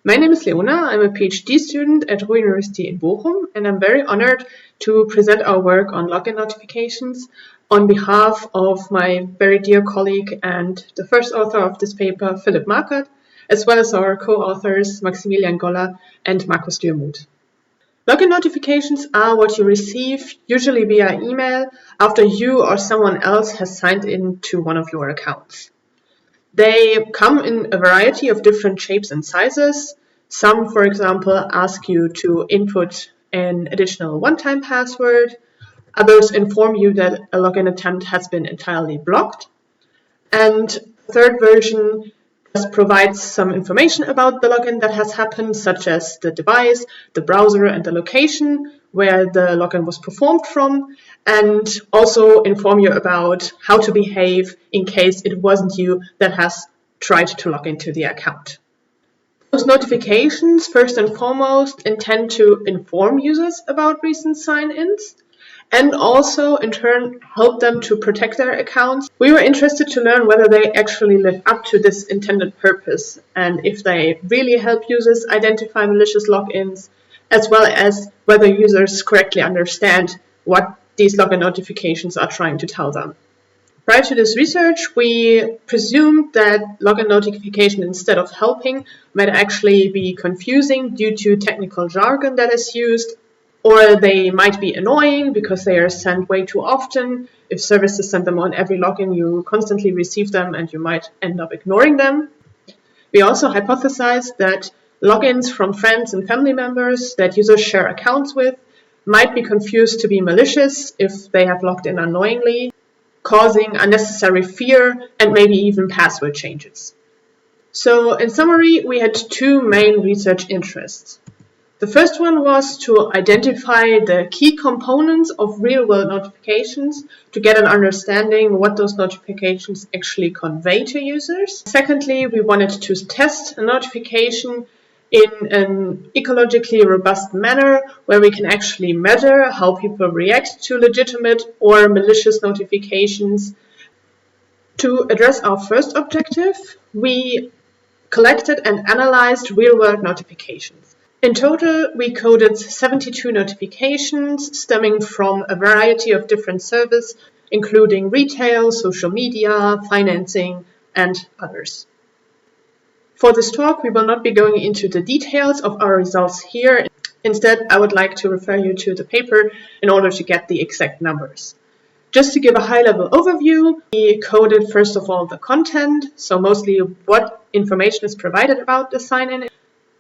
My name is Leona. I'm a PhD student at Ruhr University in Bochum, and I'm very honored to present our work on login notifications on behalf of my very dear colleague and the first author of this paper, Philipp Markert, as well as our co-authors, Maximilian Golla and Markus Dürmuth. Login notifications are what you receive, usually via email, after you or someone else has signed in to one of your accounts. They come in a variety of different shapes and sizes. Some, for example, ask you to input an additional one-time password. Others inform you that a login attempt has been entirely blocked. And the third version just provides some information about the login that has happened, such as the device, the browser, and the location where the login was performed from, and also inform you about how to behave in case it wasn't you that has tried to log into the account. Those notifications, first and foremost, intend to inform users about recent sign-ins and also, in turn, help them to protect their accounts. We were interested to learn whether they actually live up to this intended purpose and if they really help users identify malicious logins, as well as whether users correctly understand what these login notifications are trying to tell them. Prior to this research, we presumed that login notification, instead of helping, might actually be confusing due to technical jargon that is used, or they might be annoying because they are sent way too often. If services send them on every login, you constantly receive them and you might end up ignoring them. We also hypothesized that logins from friends and family members that users share accounts with might be confused to be malicious if they have logged in unknowingly, causing unnecessary fear and maybe even password changes. So in summary, we had two main research interests. The first one was to identify the key components of real-world notifications to get an understanding what those notifications actually convey to users. Secondly, we wanted to test a notification in an ecologically robust manner where we can actually measure how people react to legitimate or malicious notifications. To address our first objective, we collected and analyzed real-world notifications. In total, we coded 72 notifications stemming from a variety of different services, including retail, social media, financing, and others. For this talk, we will not be going into the details of our results here. Instead, I would like to refer you to the paper in order to get the exact numbers. Just to give a high-level overview, we coded first of all the content, so mostly what information is provided about the sign-in.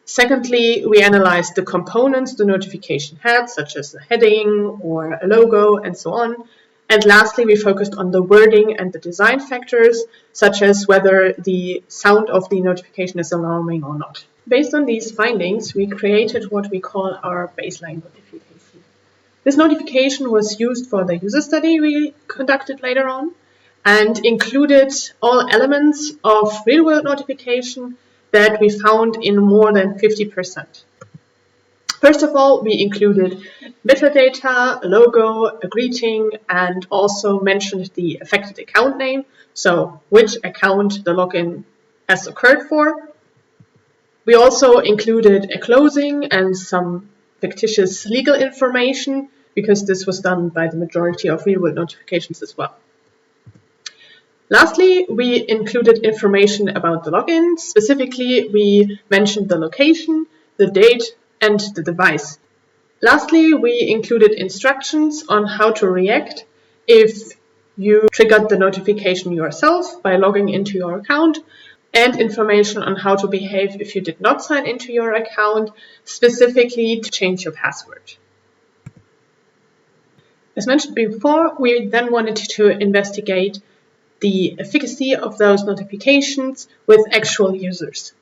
Secondly, we analyzed the components the notification had, such as a heading or a logo and so on. And lastly, we focused on the wording and the design factors, such as whether the sound of the notification is alarming or not. Based on these findings, we created what we call our baseline notification. This notification was used for the user study we conducted later on and included all elements of real-world notification that we found in more than 50%. First of all, we included metadata, a logo, a greeting, and also mentioned the affected account name, so which account the login has occurred for. We also included a closing and some fictitious legal information, because this was done by the majority of real-world notifications as well. Lastly, we included information about the login. Specifically, we mentioned the location, the date, and the device. Lastly, we included instructions on how to react if you triggered the notification yourself by logging into your account, and information on how to behave if you did not sign into your account, specifically to change your password. As mentioned before, we then wanted to investigate the efficacy of those notifications with actual users.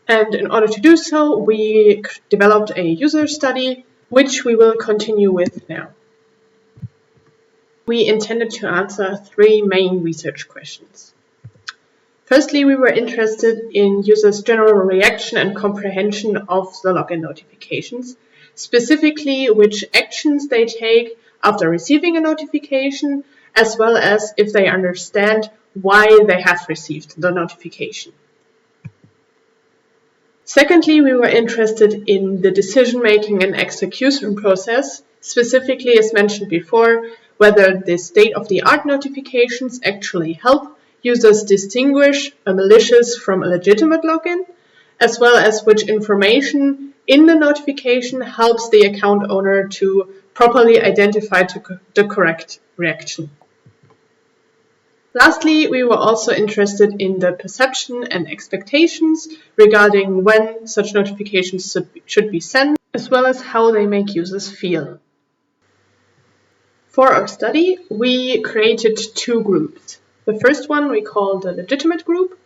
And in order to do so, we developed a user study, which we will continue with now. We intended to answer three main research questions. Firstly, we were interested in users' general reaction and comprehension of the login notifications, specifically which actions they take after receiving a notification, as well as if they understand why they have received the notification. Secondly, we were interested in the decision-making and execution process, specifically, as mentioned before, whether the state-of-the-art notifications actually help users distinguish a malicious from a legitimate login, as well as which information in the notification helps the account owner to properly identify the correct reaction. Lastly, we were also interested in the perception and expectations regarding when such notifications should be sent, as well as how they make users feel. For our study, we created two groups. The first one we called the legitimate group,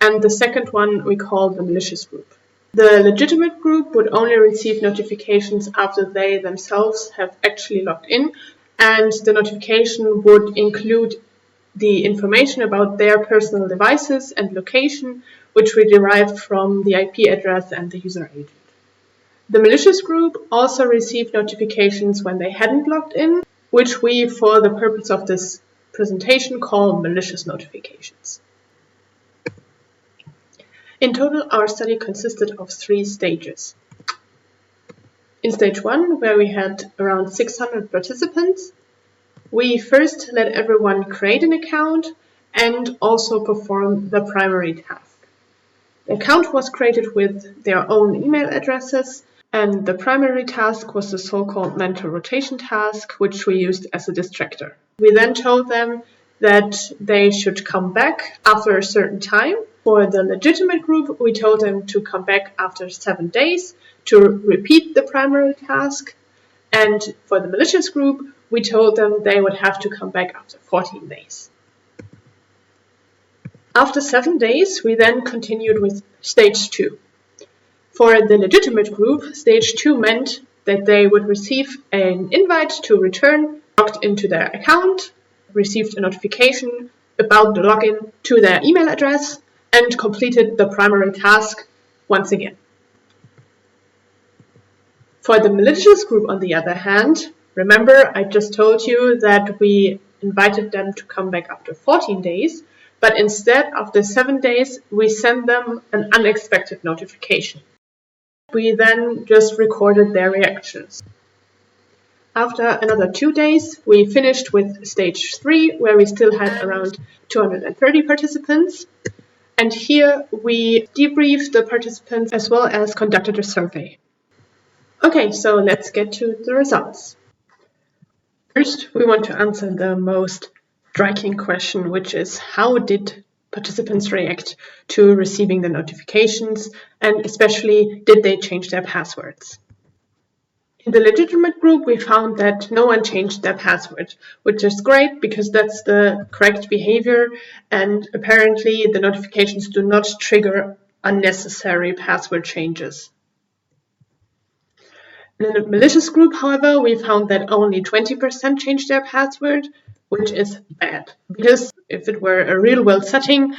and the second one we called the malicious group. The legitimate group would only receive notifications after they themselves have actually logged in, and the notification would include the information about their personal devices and location, which we derived from the IP address and the user agent. The malicious group also received notifications when they hadn't logged in, which we, for the purpose of this presentation, call malicious notifications. In total, our study consisted of 3 stages. In stage 1, where we had around 600 participants, we first let everyone create an account and also perform the primary task. The account was created with their own email addresses, and the primary task was the so-called mental rotation task, which we used as a distractor. We then told them that they should come back after a certain time. For the legitimate group, we told them to come back after 7 days to repeat the primary task. And for the malicious group, we told them they would have to come back after 14 days. After 7 days, we then continued with stage 2. For the legitimate group, stage 2 meant that they would receive an invite to return, logged into their account, received a notification about the login to their email address, and completed the primary task once again. For the malicious group, on the other hand, remember I just told you that we invited them to come back after 14 days, but instead, after 7 days, we sent them an unexpected notification. We then just recorded their reactions. After another 2 days, we finished with stage 3, where we still had around 230 participants. And here we debriefed the participants as well as conducted a survey. Okay, so let's get to the results. First, we want to answer the most striking question, which is how did participants react to receiving the notifications, and especially did they change their passwords? In the legitimate group, we found that no one changed their password, which is great because that's the correct behavior, and apparently the notifications do not trigger unnecessary password changes. In the malicious group, however, we found that only 20% changed their password, which is bad. Because if it were a real-world setting,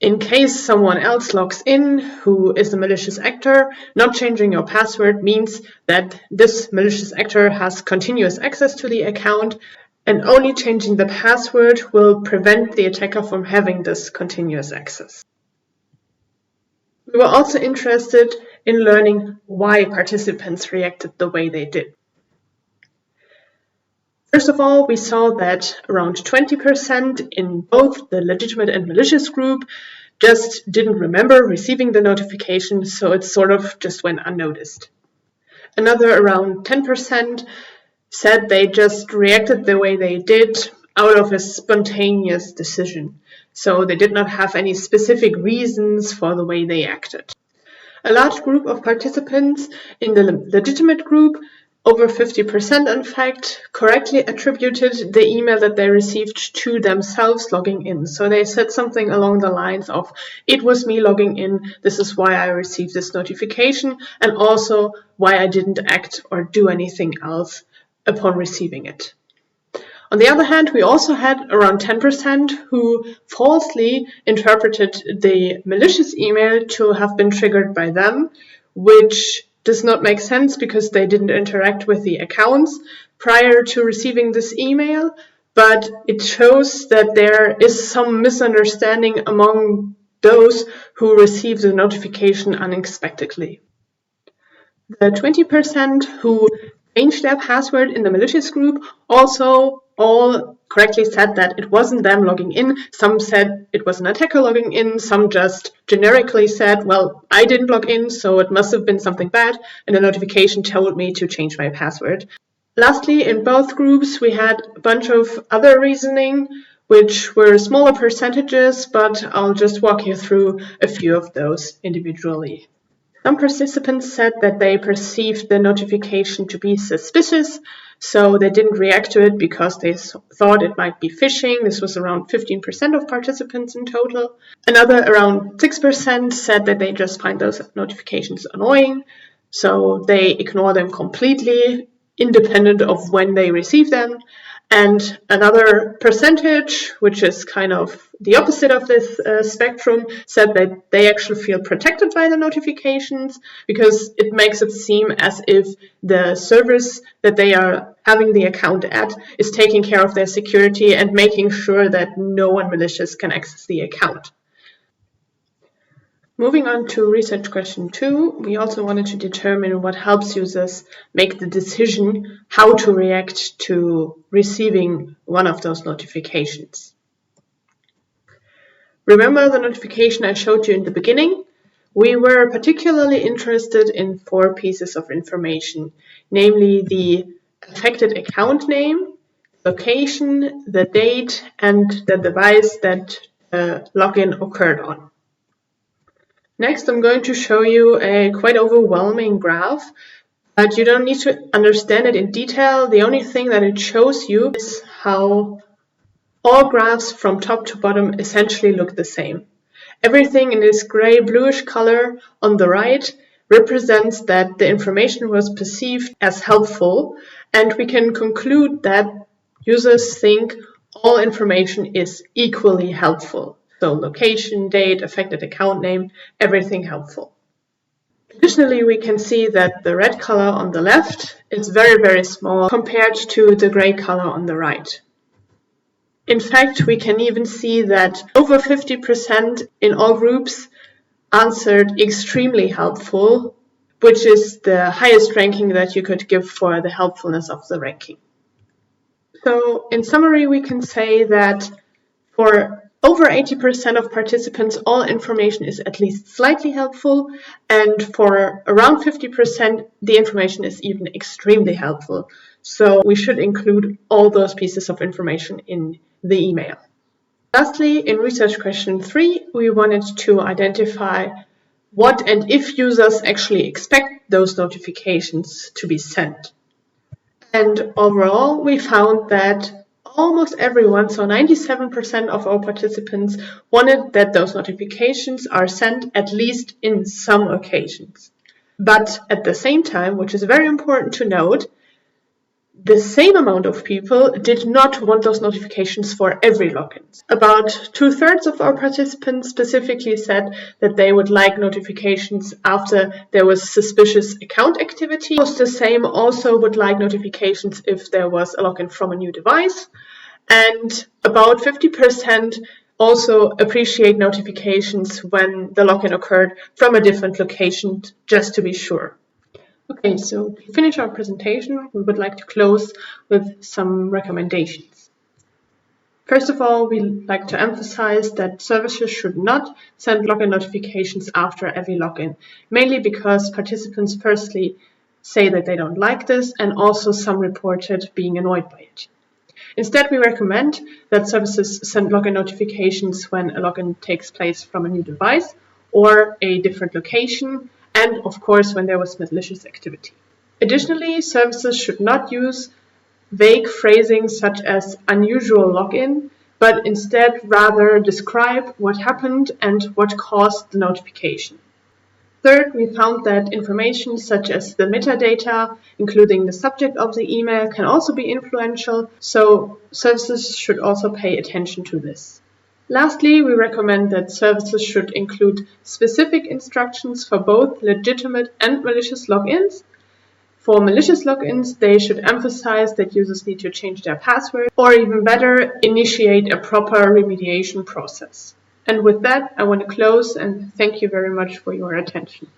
in case someone else logs in who is a malicious actor, not changing your password means that this malicious actor has continuous access to the account, and only changing the password will prevent the attacker from having this continuous access. We were also interested in learning why participants reacted the way they did. First of all, we saw that around 20% in both the legitimate and malicious group just didn't remember receiving the notification, so it sort of just went unnoticed. Another around 10% said they just reacted the way they did out of a spontaneous decision, so they did not have any specific reasons for the way they acted. A large group of participants in the legitimate group, over 50% in fact, correctly attributed the email that they received to themselves logging in. So they said something along the lines of, it was me logging in, this is why I received this notification, and also why I didn't act or do anything else upon receiving it. On the other hand, we also had around 10% who falsely interpreted the malicious email to have been triggered by them, which does not make sense because they didn't interact with the accounts prior to receiving this email, but it shows that there is some misunderstanding among those who receive the notification unexpectedly. The 20% who changed their password in the malicious group also all correctly said that it wasn't them logging in. Some said it was an attacker logging in. Some just generically said, well, I didn't log in, so it must have been something bad, and the notification told me to change my password. Lastly, in both groups, we had a bunch of other reasoning, which were smaller percentages, but I'll just walk you through a few of those individually. Some participants said that they perceived the notification to be suspicious, so they didn't react to it because they thought it might be phishing. This was around 15% of participants in total. Another around 6% said that they just find those notifications annoying, so they ignore them completely, independent of when they receive them. And another percentage, which is kind of the opposite of this spectrum, said that they actually feel protected by the notifications because it makes it seem as if the service that they are having the account at is taking care of their security and making sure that no one malicious can access the account. Moving on to research question 2, we also wanted to determine what helps users make the decision how to react to receiving one of those notifications. Remember the notification I showed you in the beginning? We were particularly interested in 4 pieces of information, namely the affected account name, location, the date, and the device that login occurred on. Next, I'm going to show you a quite overwhelming graph, but you don't need to understand it in detail. The only thing that it shows you is how all graphs from top to bottom essentially look the same. Everything in this gray bluish color on the right represents that the information was perceived as helpful, and we can conclude that users think all information is equally helpful. So location, date, affected account name, everything helpful. Additionally, we can see that the red color on the left is very, very small compared to the gray color on the right. In fact, we can even see that over 50% in all groups answered extremely helpful, which is the highest ranking that you could give for the helpfulness of the ranking. So in summary, we can say that for over 80% of participants, all information is at least slightly helpful, and for around 50%, the information is even extremely helpful. So we should include all those pieces of information in the email. Lastly, in research question 3, we wanted to identify what and if users actually expect those notifications to be sent. And overall, we found that almost everyone, so 97% of our participants, wanted that those notifications are sent at least in some occasions. But at the same time, which is very important to note, the same amount of people did not want those notifications for every login. About 2/3 of our participants specifically said that they would like notifications after there was suspicious account activity. Almost the same also would like notifications if there was a login from a new device. And about 50% also appreciate notifications when the login occurred from a different location, just to be sure. Okay, so to finish our presentation, we would like to close with some recommendations. First of all, we like to emphasize that services should not send login notifications after every login, mainly because participants firstly say that they don't like this, and also some reported being annoyed by it. Instead, we recommend that services send login notifications when a login takes place from a new device or a different location, and of course when there was malicious activity. Additionally, services should not use vague phrasing such as unusual login, but instead rather describe what happened and what caused the notification. Third, we found that information such as the metadata, including the subject of the email, can also be influential, so services should also pay attention to this. Lastly, we recommend that services should include specific instructions for both legitimate and malicious logins. For malicious logins, they should emphasize that users need to change their password, or even better, initiate a proper remediation process. And with that, I want to close and thank you very much for your attention.